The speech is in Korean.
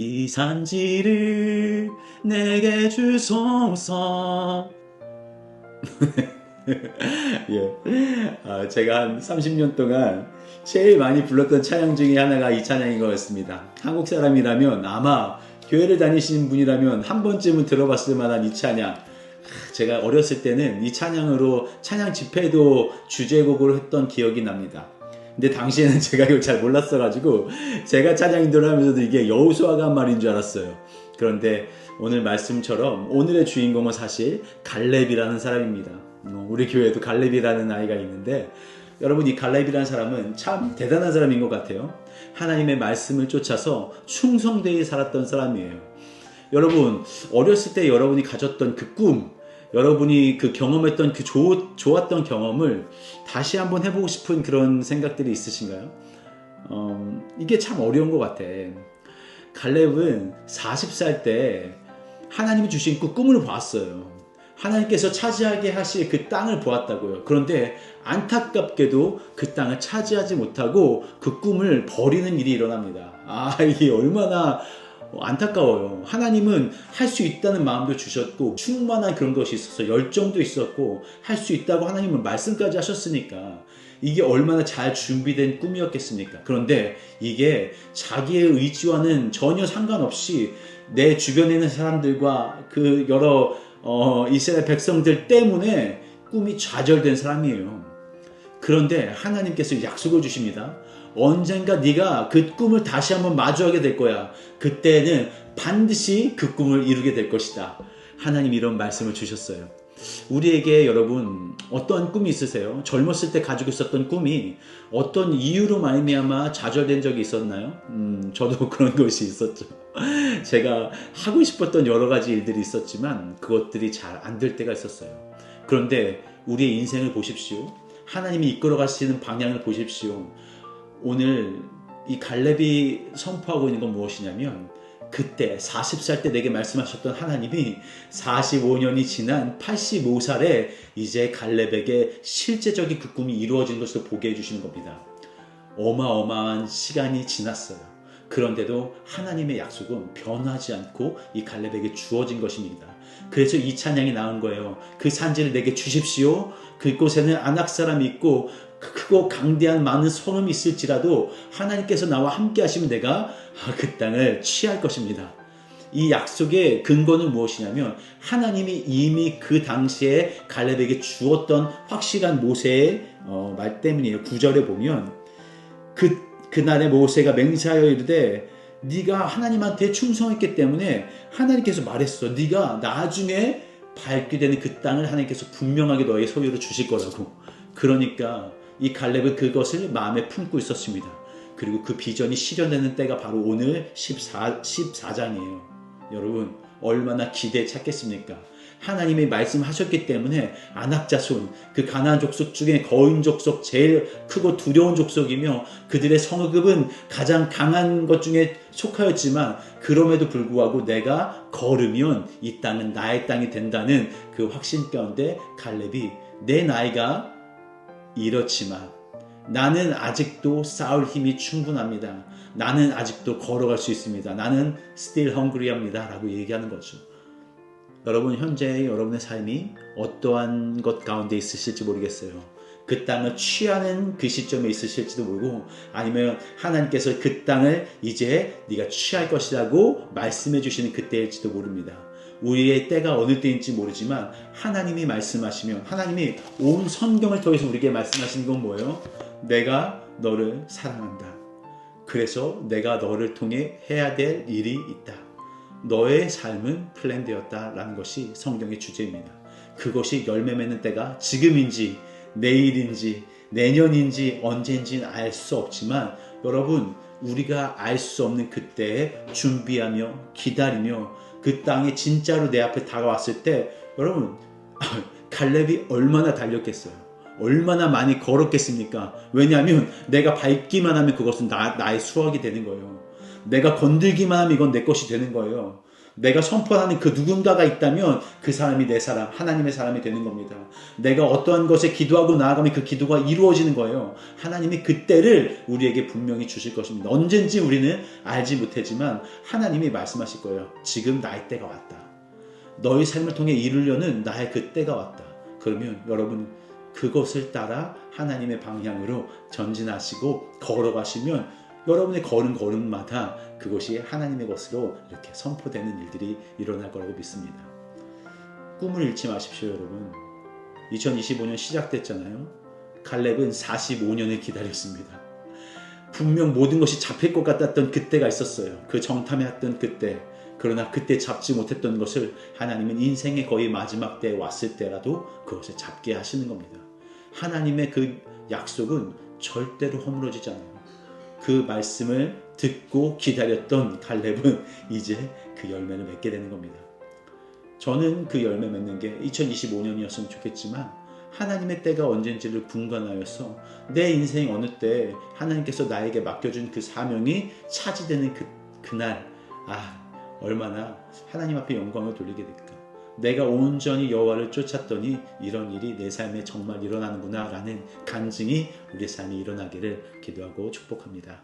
이 산지를 내게 주소서. 예. 제가 한 30년 동안 제일 많이 불렀던 찬양 중에 하나가 이 찬양인 것 같습니다. 한국 사람이라면 아마 교회를 다니시는 분이라면 한 번쯤은 들어봤을 만한 이 찬양. 제가 어렸을 때는 이 찬양으로 찬양 집회도 주제곡으로 했던 기억이 납니다. 근데 당시에는 제가 이걸 잘 몰랐어가지고 제가 찬양 인도를 하면서도 이게 여호수아가 한 말인 줄 알았어요. 그런데 오늘 말씀처럼 오늘의 주인공은 사실 갈렙이라는 사람입니다. 우리 교회에도 갈렙이라는 아이가 있는데, 여러분, 이 갈렙이라는 사람은 참 대단한 사람인 것 같아요. 하나님의 말씀을 쫓아서 충성되이 살았던 사람이에요. 여러분, 어렸을 때 여러분이 가졌던 그 꿈, 여러분이 그 경험했던 그 좋았던 경험을 다시 한번 해보고 싶은 그런 생각들이 있으신가요? 이게 참 어려운 것 같아. 갈렙은 40살 때 하나님이 주신 그 꿈을 보았어요. 하나님께서 차지하게 하실 그 땅을 보았다고요. 그런데 안타깝게도 그 땅을 차지하지 못하고 그 꿈을 버리는 일이 일어납니다. 이게 얼마나 안타까워요. 하나님은 할 수 있다는 마음도 주셨고 충만한 그런 것이 있어서 열정도 있었고 할 수 있다고 하나님은 말씀까지 하셨으니까 이게 얼마나 잘 준비된 꿈이었겠습니까? 그런데 이게 자기의 의지와는 전혀 상관없이 내 주변에 있는 사람들과 그 여러 이스라엘 백성들 때문에 꿈이 좌절된 사람이에요. 그런데 하나님께서 약속을 주십니다. 언젠가 네가 그 꿈을 다시 한번 마주하게 될 거야. 그때는 반드시 그 꿈을 이루게 될 것이다. 하나님 이런 말씀을 주셨어요. 우리에게 여러분 어떠한 꿈이 있으세요? 젊었을 때 가지고 있었던 꿈이 어떤 이유로 말미암아 좌절된 적이 있었나요? 저도 그런 것이 있었죠. 제가 하고 싶었던 여러 가지 일들이 있었지만 그것들이 잘 안 될 때가 있었어요. 그런데 우리의 인생을 보십시오. 하나님이 이끌어 가시는 방향을 보십시오. 오늘 이 갈렙이 선포하고 있는 건 무엇이냐면, 그때 40살 때 내게 말씀하셨던 하나님이 45년이 지난 85살에 이제 갈렙에게 실제적인 그 꿈이 이루어진 것을 보게 해주시는 겁니다. 어마어마한 시간이 지났어요. 그런데도 하나님의 약속은 변하지 않고 이 갈렙에게 주어진 것입니다. 그래서 이 찬양이 나온 거예요. 그 산지를 내게 주십시오. 그곳에는 아낙 사람이 있고 크고 강대한 많은 성음이 있을지라도 하나님께서 나와 함께 하시면 내가 그 땅을 취할 것입니다. 이 약속의 근거는 무엇이냐면 하나님이 이미 그 당시에 갈렙에게 주었던 확실한 모세의 말 때문이에요. 9절에 보면 그날에 모세가 맹세하여 이르되 네가 하나님한테 충성했기 때문에 하나님께서 말했어. 네가 나중에 밟게 되는 그 땅을 하나님께서 분명하게 너의 소유로 주실 거라고. 그러니까 이 갈렙은 그것을 마음에 품고 있었습니다. 그리고 그 비전이 실현되는 때가 바로 오늘 14장이에요. 여러분, 얼마나 기대에 찼겠습니까? 하나님이 말씀하셨기 때문에 아낙 자손, 그 가나안 족속 중에 거인 족속, 제일 크고 두려운 족속이며 그들의 성읍은 가장 강한 것 중에 속하였지만 그럼에도 불구하고 내가 걸으면 이 땅은 나의 땅이 된다는 그 확신 가운데 갈렙이 내 나이가 이렇지만 나는 아직도 싸울 힘이 충분합니다. 나는 아직도 걸어갈 수 있습니다. 나는 still hungry합니다. 라고 얘기하는 거죠. 여러분, 현재 여러분의 삶이 어떠한 것 가운데 있으실지 모르겠어요. 그 땅을 취하는 그 시점에 있으실지도 모르고, 아니면 하나님께서 그 땅을 이제 네가 취할 것이라고 말씀해 주시는 그때일지도 모릅니다. 우리의 때가 어느 때인지 모르지만 하나님이 말씀하시면, 하나님이 온 성경을 통해서 우리에게 말씀하시는 건 뭐예요? 내가 너를 사랑한다. 그래서 내가 너를 통해 해야 될 일이 있다. 너의 삶은 플랜되었다라는 것이 성경의 주제입니다. 그것이 열매 맺는 때가 지금인지 내일인지 내년인지 언제인지는 알 수 없지만, 여러분, 우리가 알 수 없는 그때에 준비하며 기다리며 그 땅이 진짜로 내 앞에 다가왔을 때, 여러분, 갈렙이 얼마나 달렸겠어요. 얼마나 많이 걸었겠습니까? 왜냐하면 내가 밟기만 하면 그것은 나의 수확이 되는 거예요. 내가 건들기만 하면 이건 내 것이 되는 거예요. 내가 선포하는 그 누군가가 있다면 그 사람이 내 사람, 하나님의 사람이 되는 겁니다. 내가 어떠한 것에 기도하고 나아가면 그 기도가 이루어지는 거예요. 하나님이 그 때를 우리에게 분명히 주실 것입니다. 언젠지 우리는 알지 못하지만 하나님이 말씀하실 거예요. 지금 나의 때가 왔다. 너의 삶을 통해 이루려는 나의 그 때가 왔다. 그러면 여러분 그것을 따라 하나님의 방향으로 전진하시고 걸어가시면 여러분의 걸음마다 그것이 하나님의 것으로 이렇게 선포되는 일들이 일어날 거라고 믿습니다. 꿈을 잃지 마십시오, 여러분. 2025년 시작됐잖아요. 갈렙은 45년을 기다렸습니다. 분명 모든 것이 잡힐 것 같았던 그때가 있었어요. 그 정탐했던 그때. 그러나 그때 잡지 못했던 것을 하나님은 인생의 거의 마지막 때에 왔을 때라도 그것을 잡게 하시는 겁니다. 하나님의 그 약속은 절대로 허물어지지 않아요. 그 말씀을 듣고 기다렸던 갈렙은 이제 그 열매를 맺게 되는 겁니다. 저는 그 열매 맺는 게 2025년이었으면 좋겠지만 하나님의 때가 언젠지를 분간하여서 내 인생 어느 때 하나님께서 나에게 맡겨준 그 사명이 차지되는 그날 얼마나 하나님 앞에 영광을 돌리게 될까. 내가 온전히 여호와를 쫓았더니 이런 일이 내 삶에 정말 일어나는구나 라는 간증이 우리 삶에 일어나기를 기도하고 축복합니다.